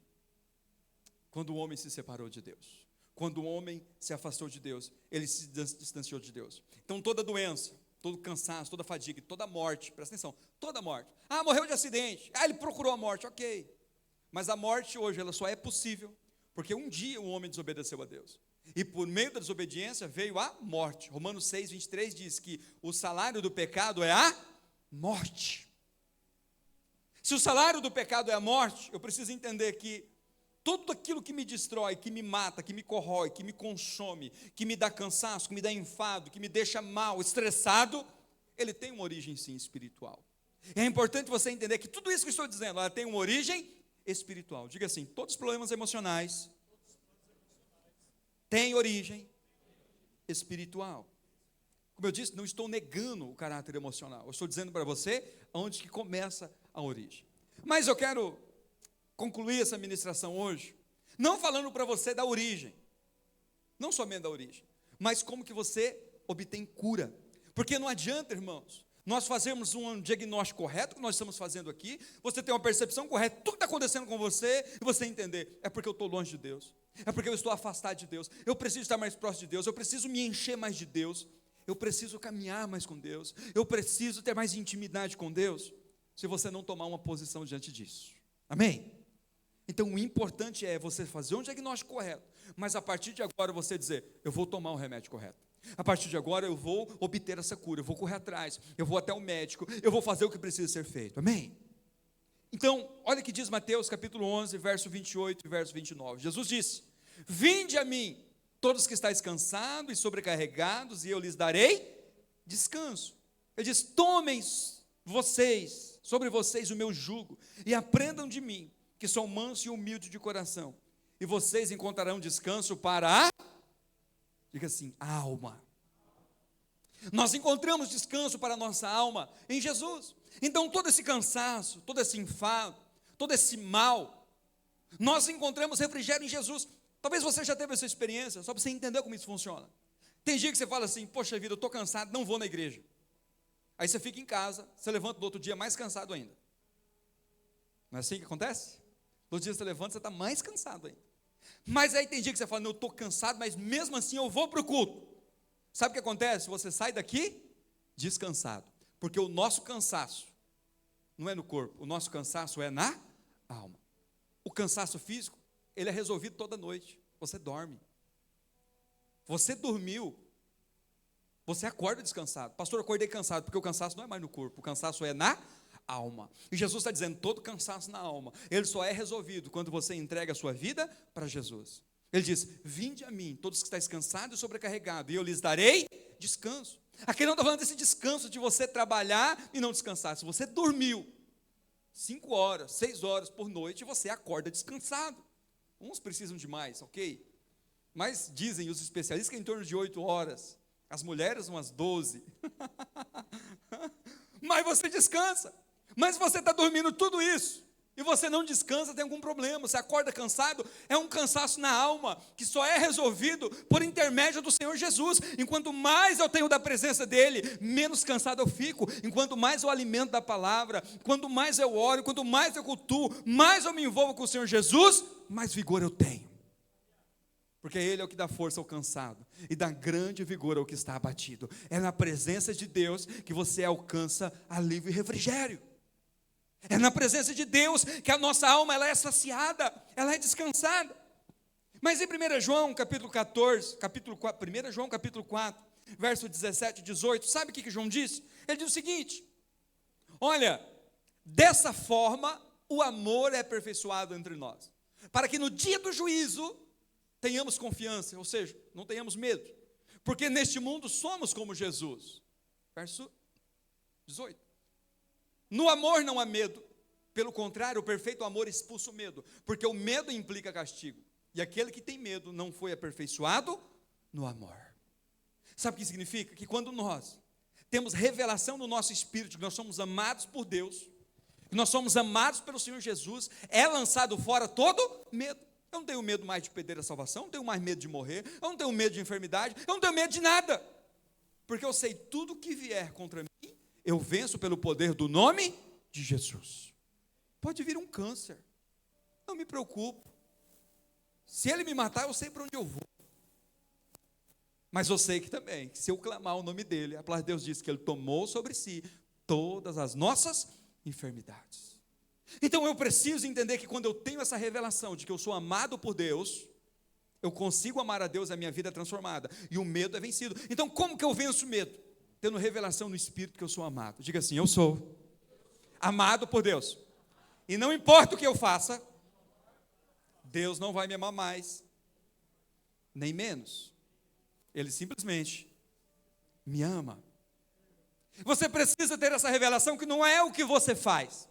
quando o homem se separou de Deus. Quando o homem se afastou de Deus, ele se distanciou de Deus. Então toda doença, todo cansaço, toda fadiga, toda morte, presta atenção, toda morte. Ah, morreu de acidente. Ah, ele procurou a morte, ok. Mas a morte hoje, ela só é possível porque um dia o homem desobedeceu a Deus. E por meio da desobediência veio a morte. Romanos 6, 23 diz que o salário do pecado é a morte. Se o salário do pecado é a morte, eu preciso entender que tudo aquilo que me destrói, que me mata, que me corrói, que me consome, que me dá cansaço, que me dá enfado, que me deixa mal, estressado, ele tem uma origem sim espiritual. E é importante você entender que tudo isso que eu estou dizendo, ela tem uma origem espiritual. Diga assim: todos os problemas emocionais têm origem espiritual. Como eu disse, não estou negando o caráter emocional. Eu estou dizendo para você onde que começa a origem. Mas eu quero concluir essa ministração hoje, não falando para você da origem, não somente da origem, mas como que você obtém cura. Porque não adianta, irmãos, nós fazermos um diagnóstico correto, que nós estamos fazendo aqui, você ter uma percepção correta, tudo que está acontecendo com você, e você entender: é porque eu estou longe de Deus, é porque eu estou afastado de Deus, eu preciso estar mais próximo de Deus, eu preciso me encher mais de Deus, eu preciso caminhar mais com Deus, eu preciso ter mais intimidade com Deus, se você não tomar uma posição diante disso. Amém? Então o importante é você fazer um diagnóstico correto, mas a partir de agora você dizer: eu vou tomar o remédio correto. A partir de agora eu vou obter essa cura, eu vou correr atrás, eu vou até o médico, eu vou fazer o que precisa ser feito. Amém? Então, olha o que diz Mateus capítulo 11, verso 28 e verso 29. Jesus disse: vinde a mim, todos que estáis cansados e sobrecarregados, e eu lhes darei descanso. Ele diz: tomem sobre vocês o meu jugo, e aprendam de mim, que sou manso e humilde de coração, e vocês encontrarão descanso para a, diga assim, a alma. Nós encontramos descanso para a nossa alma em Jesus. Então todo esse cansaço, todo esse enfado, todo esse mal, nós encontramos refrigério em Jesus. Talvez você já teve essa experiência, só para você entender como isso funciona. Tem dia que você fala assim: poxa vida, eu estou cansado, não vou na igreja. Aí você fica em casa, você levanta no outro dia mais cansado ainda. Não é assim que acontece? No outro dia você levanta, você está mais cansado ainda. Mas aí tem dia que você fala, não, eu estou cansado, mas mesmo assim eu vou para o culto. Sabe o que acontece? Você sai daqui descansado, porque o nosso cansaço não é no corpo, o nosso cansaço é na alma. O cansaço físico, ele é resolvido toda noite, você dorme. Você dormiu, você acorda descansado. Pastor, eu acordei cansado, porque o cansaço não é mais no corpo, o cansaço é na alma. E Jesus está dizendo, todo cansaço na alma, ele só é resolvido quando você entrega a sua vida para Jesus. Ele diz, vinde a mim, todos que estáis cansados e sobrecarregados, e eu lhes darei descanso. Aqui não está falando desse descanso de você trabalhar e não descansar. Se você dormiu 5 horas, 6 horas por noite, você acorda descansado. Uns precisam de mais, ok? Mas dizem os especialistas que é em torno de 8 horas. As mulheres umas 12. Mas você descansa. Mas você está dormindo tudo isso e você não descansa, tem algum problema. Você acorda cansado, é um cansaço na alma, que só é resolvido por intermédio do Senhor Jesus. Enquanto mais eu tenho da presença dEle, menos cansado eu fico. Enquanto mais eu alimento da palavra, quanto mais eu oro, quanto mais eu cultuo, mais eu me envolvo com o Senhor Jesus, mais vigor eu tenho. Porque Ele é o que dá força ao cansado e dá grande vigor ao que está abatido. É na presença de Deus que você alcança alívio e refrigério. É na presença de Deus que a nossa alma ela é saciada, ela é descansada. Mas em 1 João capítulo 14, 1 João capítulo 4, verso 17 e 18, sabe o que João disse? Ele diz o seguinte, olha, dessa forma o amor é aperfeiçoado entre nós, para que no dia do juízo tenhamos confiança, ou seja, não tenhamos medo, porque neste mundo somos como Jesus. Verso 18. No amor não há medo, pelo contrário, o perfeito amor expulsa o medo, porque o medo implica castigo, e aquele que tem medo não foi aperfeiçoado no amor. Sabe o que significa? Que quando nós temos revelação no nosso espírito, que nós somos amados por Deus, que nós somos amados pelo Senhor Jesus, é lançado fora todo medo. Eu não tenho medo mais de perder a salvação, não tenho mais medo de morrer, eu não tenho medo de enfermidade, eu não tenho medo de nada, porque eu sei tudo que vier contra mim, eu venço pelo poder do nome de Jesus. Pode vir um câncer, não me preocupo, se ele me matar eu sei para onde eu vou, mas eu sei que também, se eu clamar o nome dele, a palavra de Deus diz que ele tomou sobre si todas as nossas enfermidades. Então eu preciso entender que quando eu tenho essa revelação de que eu sou amado por Deus, eu consigo amar a Deus, a minha vida é transformada, e o medo é vencido. Então como que eu venço o medo? Tendo revelação no Espírito que eu sou amado. Diga assim, eu sou amado por Deus, e não importa o que eu faça, Deus não vai me amar mais, nem menos, Ele simplesmente me ama. Você precisa ter essa revelação que não é o que você faz,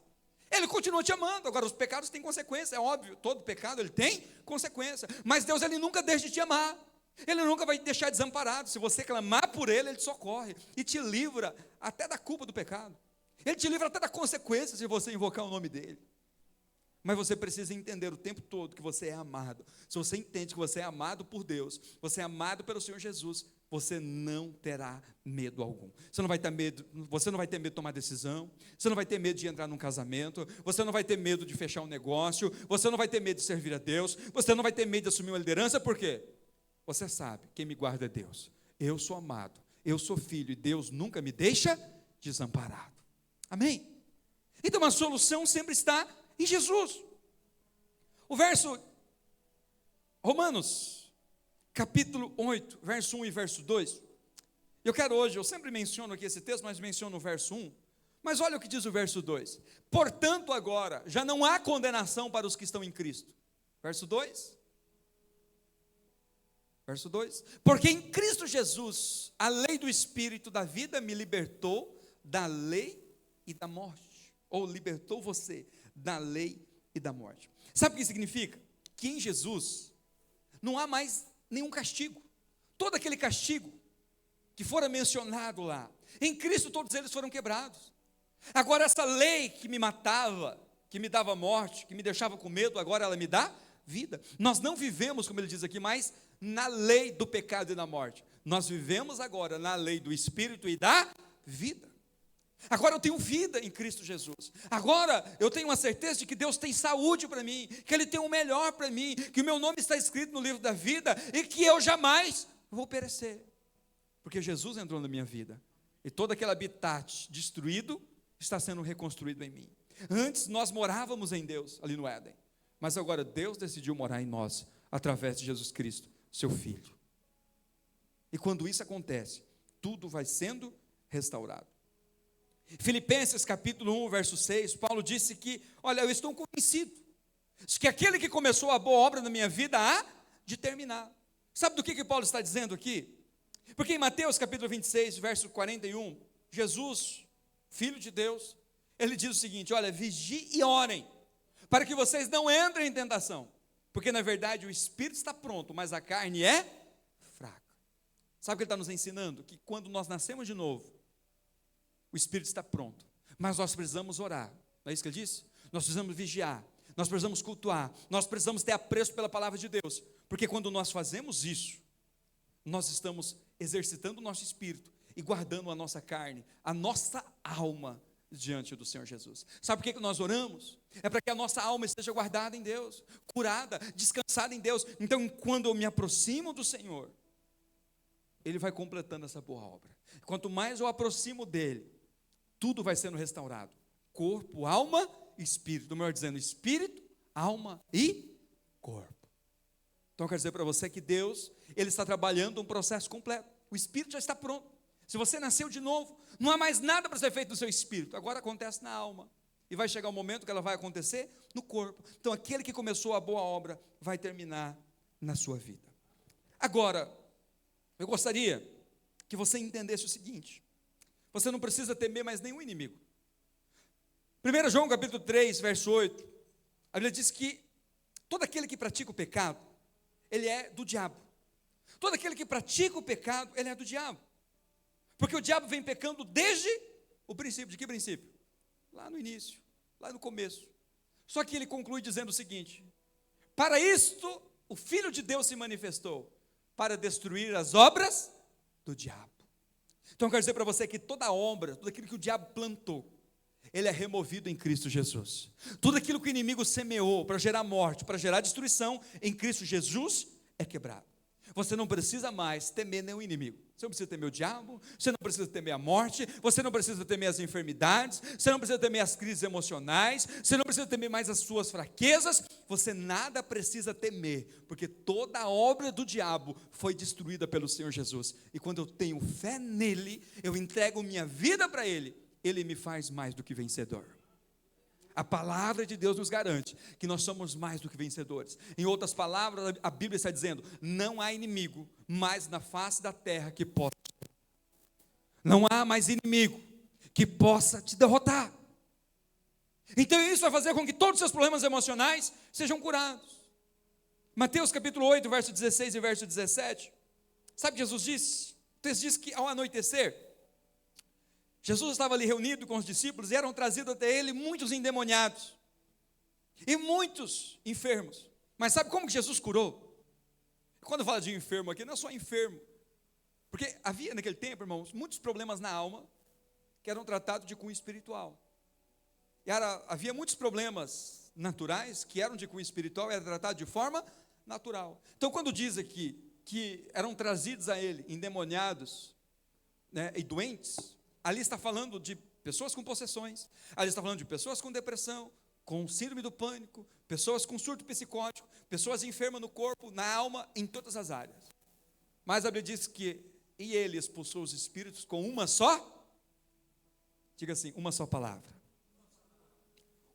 Ele continua te amando. Agora os pecados têm consequência, é óbvio, todo pecado ele tem consequência, mas Deus ele nunca deixa de te amar, Ele nunca vai te deixar desamparado. Se você clamar por Ele, Ele te socorre e te livra até da culpa do pecado, Ele te livra até da consequência se você invocar o nome dEle. Mas você precisa entender o tempo todo que você é amado. Se você entende que você é amado por Deus, você é amado pelo Senhor Jesus, você não terá medo algum. Você não vai ter medo de tomar decisão, você não vai ter medo de entrar num casamento, você não vai ter medo de fechar um negócio, você não vai ter medo de servir a Deus, você não vai ter medo de assumir uma liderança. Por quê? Você sabe, quem me guarda é Deus. Eu sou amado, eu sou filho, e Deus nunca me deixa desamparado. Amém? Então a solução sempre está em Jesus. O verso, Romanos, capítulo 8, verso 1 e verso 2. Eu quero hoje, eu sempre menciono aqui esse texto, mas menciono o verso 1. Mas olha o que diz o verso 2. Portanto agora, já não há condenação para os que estão em Cristo. Verso 2. Verso 2. Porque em Cristo Jesus, a lei do Espírito da vida me libertou da lei e da morte. Ou libertou você da lei e da morte. Sabe o que significa? Que em Jesus não há mais nenhum castigo. Todo aquele castigo que fora mencionado lá, em Cristo todos eles foram quebrados. Agora essa lei que me matava, que me dava morte, que me deixava com medo, agora ela me dá vida. Nós não vivemos, como ele diz aqui, mais na lei do pecado e da morte. Nós vivemos agora na lei do Espírito e da vida. Agora eu tenho vida em Cristo Jesus. Agora eu tenho uma certeza de que Deus tem saúde para mim, que Ele tem o melhor para mim, que o meu nome está escrito no livro da vida e que eu jamais vou perecer. Porque Jesus entrou na minha vida e todo aquele habitat destruído está sendo reconstruído em mim. Antes nós morávamos em Deus, ali no Éden, mas agora Deus decidiu morar em nós através de Jesus Cristo, seu Filho. E quando isso acontece, tudo vai sendo restaurado. Filipenses capítulo 1, verso 6, Paulo disse que, olha, eu estou convencido de que aquele que começou a boa obra na minha vida há de terminar. Sabe do que Paulo está dizendo aqui? Porque em Mateus capítulo 26, verso 41, Jesus, Filho de Deus, ele diz o seguinte, olha, vigiem e orem, para que vocês não entrem em tentação, porque na verdade o espírito está pronto, mas a carne é fraca. Sabe o que ele está nos ensinando? Que quando nós nascemos de novo, o Espírito está pronto, mas nós precisamos orar, não é isso que ele disse? Nós precisamos vigiar, nós precisamos cultuar, nós precisamos ter apreço pela palavra de Deus, porque quando nós fazemos isso, nós estamos exercitando o nosso espírito e guardando a nossa carne, a nossa alma diante do Senhor Jesus. Sabe por que nós oramos? É para que a nossa alma esteja guardada em Deus, curada, descansada em Deus. Então quando eu me aproximo do Senhor, Ele vai completando essa boa obra. Quanto mais eu aproximo dEle, tudo vai sendo restaurado, corpo, alma e espírito, melhor dizendo, espírito, alma e corpo. Então eu quero dizer para você que Deus, Ele está trabalhando um processo completo, o espírito já está pronto, se você nasceu de novo, não há mais nada para ser feito no seu espírito, agora acontece na alma, e vai chegar um momento que ela vai acontecer no corpo. Então aquele que começou a boa obra, vai terminar na sua vida. Agora, eu gostaria que você entendesse o seguinte, você não precisa temer mais nenhum inimigo. 1 João capítulo 3, verso 8, a Bíblia diz que todo aquele que pratica o pecado, ele é do diabo. Todo aquele que pratica o pecado, ele é do diabo. Porque o diabo vem pecando desde o princípio. De que princípio? Lá no início, lá no começo. Só que ele conclui dizendo o seguinte, para isto o Filho de Deus se manifestou, para destruir as obras do diabo. Então eu quero dizer para você que toda obra, tudo aquilo que o diabo plantou, ele é removido em Cristo Jesus. Tudo aquilo que o inimigo semeou para gerar morte, para gerar destruição, em Cristo Jesus é quebrado. Você não precisa mais temer nenhum inimigo. Você não precisa temer o diabo, você não precisa temer a morte, você não precisa temer as enfermidades, você não precisa temer as crises emocionais, você não precisa temer mais as suas fraquezas, você nada precisa temer, porque toda a obra do diabo foi destruída pelo Senhor Jesus. E quando eu tenho fé nele, eu entrego minha vida para ele, ele me faz mais do que vencedor. A palavra de Deus nos garante que nós somos mais do que vencedores. Em outras palavras, a Bíblia está dizendo, não há inimigo mais na face da terra que possa. Não há mais inimigo que possa te derrotar. Então isso vai fazer com que todos os seus problemas emocionais sejam curados. Mateus capítulo 8, verso 16 e verso 17. Sabe o que Jesus disse? O texto diz que ao anoitecer, Jesus estava ali reunido com os discípulos e eram trazidos até ele muitos endemoniados e muitos enfermos. Mas sabe como que Jesus curou? Quando eu falo de enfermo aqui, não é só enfermo, porque havia naquele tempo, irmãos, muitos problemas na alma que eram tratados de cunho espiritual. E havia muitos problemas naturais que eram de cunho espiritual e eram tratados de forma natural. Então quando diz aqui que eram trazidos a ele endemoniados, né, e doentes, ali está falando de pessoas com possessões, ali está falando de pessoas com depressão, com síndrome do pânico, pessoas com surto psicótico, pessoas enfermas no corpo, na alma, em todas as áreas. Mas a Bíblia diz que, e ele expulsou os espíritos com uma só, diga assim, uma só palavra.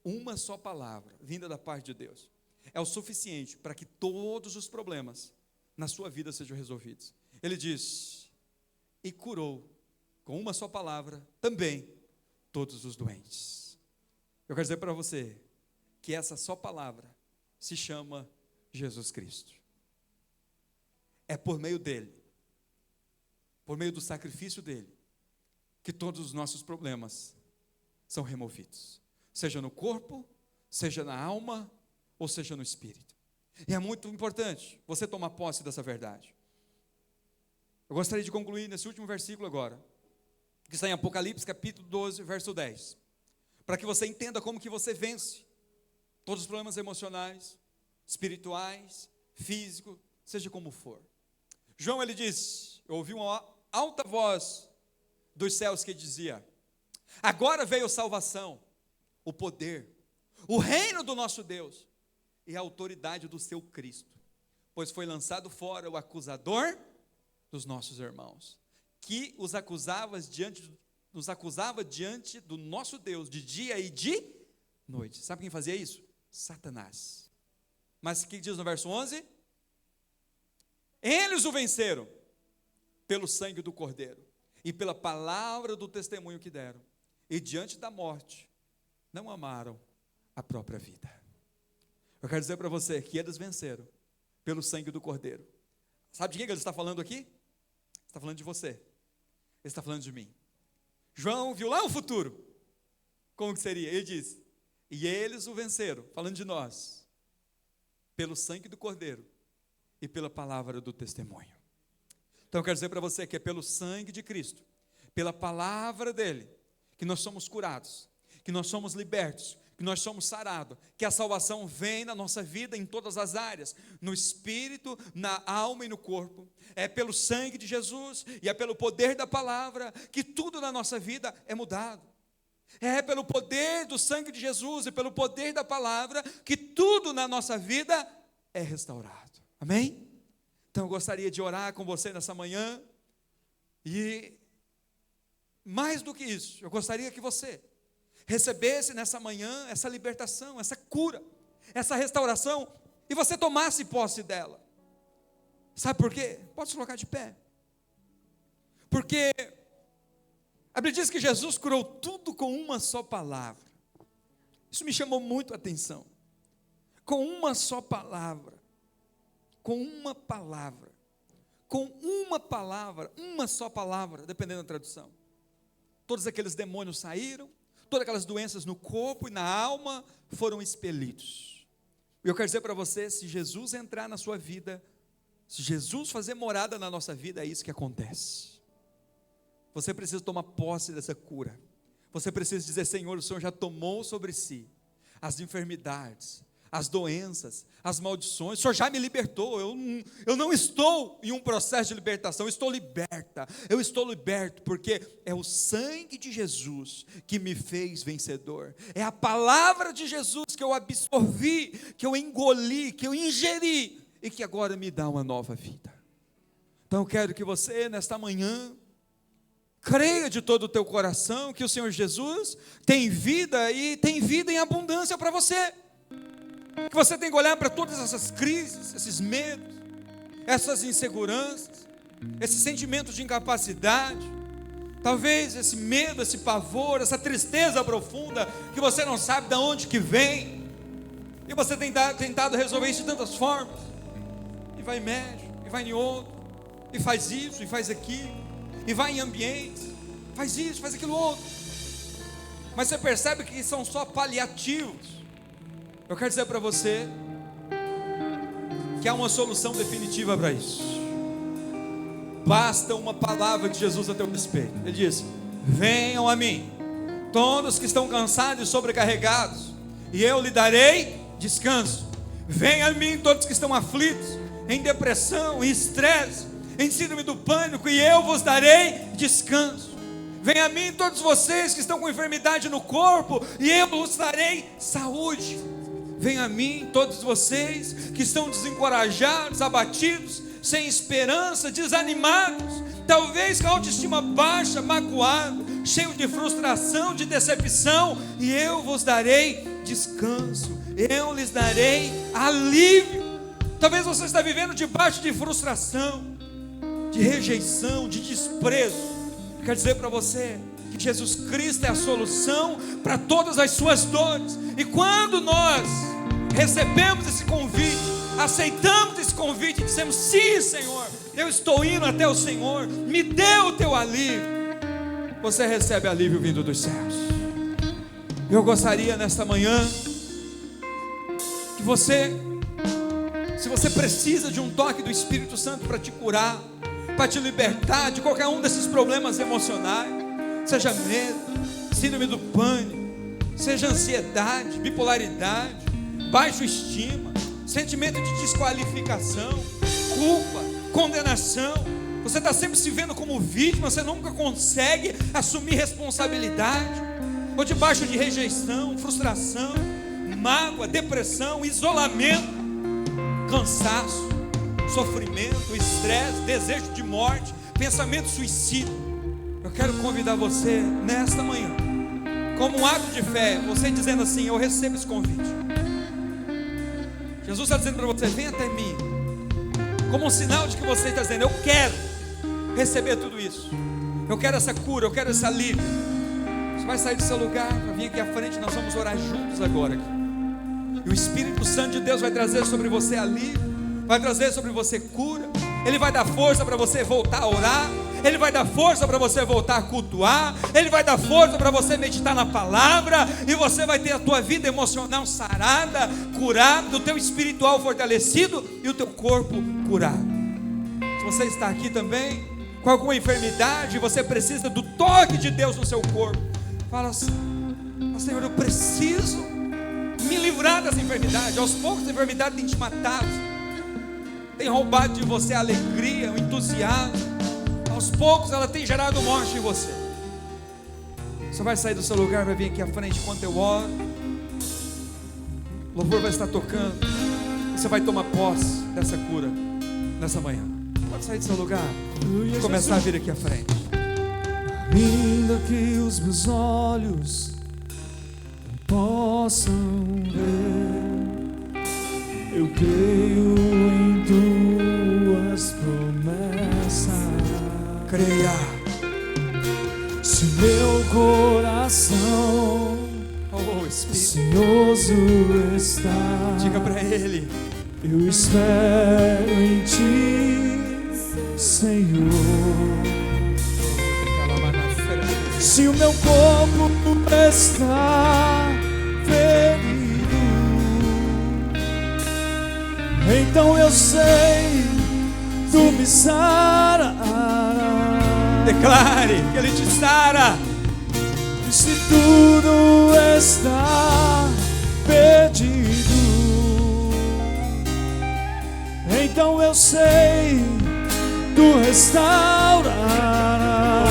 Uma só palavra, vinda da parte de Deus, é o suficiente para que todos os problemas na sua vida sejam resolvidos. Ele diz, e curou, com uma só palavra, também, todos os doentes. Eu quero dizer para você, que essa só palavra, se chama Jesus Cristo. É por meio dele, por meio do sacrifício dele, que todos os nossos problemas são removidos. Seja no corpo, seja na alma, ou seja no espírito. E é muito importante você tomar posse dessa verdade. Eu gostaria de concluir nesse último versículo agora. que está em Apocalipse capítulo 12, verso 10. Para que você entenda como que você vence todos os problemas emocionais, espirituais, físicos, seja como for. João, ele diz, eu ouvi uma alta voz dos céus que dizia: agora veio a salvação, o poder, o reino do nosso Deus e a autoridade do seu Cristo, pois foi lançado fora o acusador dos nossos irmãos, que nos acusava diante do nosso Deus de dia e de noite. Sabe quem fazia isso? Satanás. Mas o que diz no verso 11? Eles o venceram pelo sangue do Cordeiro e pela palavra do testemunho que deram, e diante da morte não amaram a própria vida. Eu quero dizer para você que eles venceram pelo sangue do Cordeiro. Sabe de quem ele está falando aqui? Ele está falando de você. Ele está falando de mim. João viu lá o futuro. Como que seria? Ele diz: e eles o venceram, falando de nós, pelo sangue do Cordeiro e pela palavra do testemunho. Então eu quero dizer para você que é pelo sangue de Cristo, pela palavra dele, que nós somos curados, que nós somos libertos, que nós somos sarados, que a salvação vem na nossa vida em todas as áreas, no espírito, na alma e no corpo. É pelo sangue de Jesus e é pelo poder da palavra que tudo na nossa vida é mudado. É pelo poder do sangue de Jesus e pelo poder da palavra que tudo na nossa vida é restaurado. Amém? Então eu gostaria de orar com você nessa manhã, e mais do que isso, eu gostaria que você recebesse nessa manhã essa libertação, essa cura, essa restauração, e você tomasse posse dela. Sabe por quê? Pode se colocar de pé. Porque a Bíblia diz que Jesus curou tudo com uma só palavra. Isso me chamou muito a atenção. Com uma só palavra. Com uma palavra. Com uma palavra, uma só palavra, dependendo da tradução. Todos aqueles demônios saíram, todas aquelas doenças no corpo e na alma foram expelidos. E eu quero dizer para você, se Jesus entrar na sua vida, se Jesus fazer morada na nossa vida, é isso que acontece. Você precisa tomar posse dessa cura. Você precisa dizer: Senhor, o Senhor já tomou sobre si as enfermidades, as doenças, as maldições. O Senhor já me libertou. Eu não estou em um processo de libertação, eu estou liberta. Eu estou liberto porque é o sangue de Jesus que me fez vencedor. É a palavra de Jesus que eu absorvi, que eu engoli, que eu ingeri e que agora me dá uma nova vida. Então eu quero que você, nesta manhã, creia de todo o teu coração que o Senhor Jesus tem vida, e tem vida em abundância para você. Que você tem que olhar para todas essas crises, esses medos, essas inseguranças, esses sentimentos de incapacidade, talvez esse medo, esse pavor, essa tristeza profunda, que você não sabe de onde que vem, e você tem tentado resolver isso de tantas formas, e vai em médico, e vai em outro, e faz isso, e faz aquilo, e vai em ambientes, faz isso, faz aquilo outro, mas você percebe que são só paliativos. Eu quero dizer para você que há uma solução definitiva para isso. Basta uma palavra de Jesus a teu respeito. Ele diz: venham a mim, todos que estão cansados e sobrecarregados, e eu lhe darei descanso. Venham a mim todos que estão aflitos, em depressão, em estresse, em síndrome do pânico, e eu vos darei descanso. Venham a mim todos vocês que estão com enfermidade no corpo, e eu vos darei saúde. Venham a mim todos vocês que estão desencorajados, abatidos, sem esperança, desanimados, talvez com a autoestima baixa, magoado, cheio de frustração, de decepção, e eu vos darei descanso, eu lhes darei alívio. Talvez você está vivendo debaixo de frustração, de rejeição, de desprezo. Eu quero dizer para você que Jesus Cristo é a solução para todas as suas dores. E quando nós recebemos esse convite, aceitamos esse convite e dizemos: sim, Senhor, eu estou indo até o Senhor, me dê o teu alívio, você recebe alívio vindo dos céus. Eu gostaria nesta manhã que você, se você precisa de um toque do Espírito Santo para te curar, para te libertar de qualquer um desses problemas emocionais, seja medo, síndrome do pânico, seja ansiedade, bipolaridade, baixa estima, sentimento de desqualificação, culpa, condenação. Você está sempre se vendo como vítima, você nunca consegue assumir responsabilidade, ou debaixo de rejeição, frustração, mágoa, depressão, isolamento, cansaço, sofrimento, estresse, desejo de morte, pensamento suicida. Eu quero convidar você nesta manhã, como um ato de fé, você dizendo assim: eu recebo esse convite. Jesus está dizendo para você: vem até mim, como um sinal de que você está dizendo: eu quero receber tudo isso, eu quero essa cura, eu quero esse alívio. Você vai sair do seu lugar, vai vir aqui à frente, nós vamos orar juntos agora aqui. E o Espírito Santo de Deus vai trazer sobre você alívio, vai trazer sobre você cura. Ele vai dar força para você voltar a orar, Ele vai dar força para você voltar a cultuar, Ele vai dar força para você meditar na palavra, e você vai ter a tua vida emocional sarada, curada, o teu espiritual fortalecido e o teu corpo curado. Se você está aqui também com alguma enfermidade, você precisa do toque de Deus no seu corpo, fala assim: Senhor, eu preciso me livrar dessa enfermidade. Aos poucos a enfermidade tem te matado, tem roubado de você a alegria, o entusiasmo. Aos poucos ela tem gerado morte em você. Você vai sair do seu lugar, vai vir aqui à frente enquanto eu oro. O louvor vai estar tocando. Você vai tomar posse dessa cura nessa manhã. Pode sair do seu lugar e começar a vir aqui à frente. Ainda que os meus olhos não possam ver, eu creio em tuas promessas. Creia. Se meu coração ansioso está, diga para Ele: eu espero em Ti, Senhor. Se o meu corpo está ferido, então eu sei, Tu me sararás. Declare que Ele te sara. Se tudo está perdido, então eu sei, Tu restaurarás.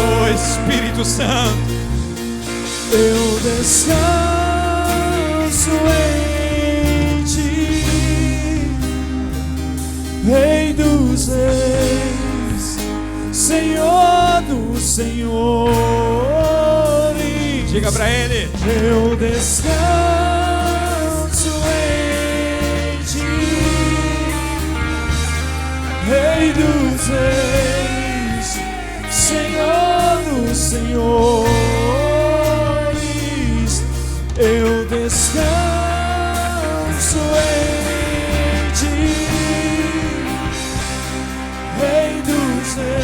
Oh Espírito Santo, eu descanso em Ti, Rei dos Reis, Senhor dos Senhores. diga para Ele: eu descanso em Ti, Rei dos Reis, Senhor dos Senhores. Eu descanso em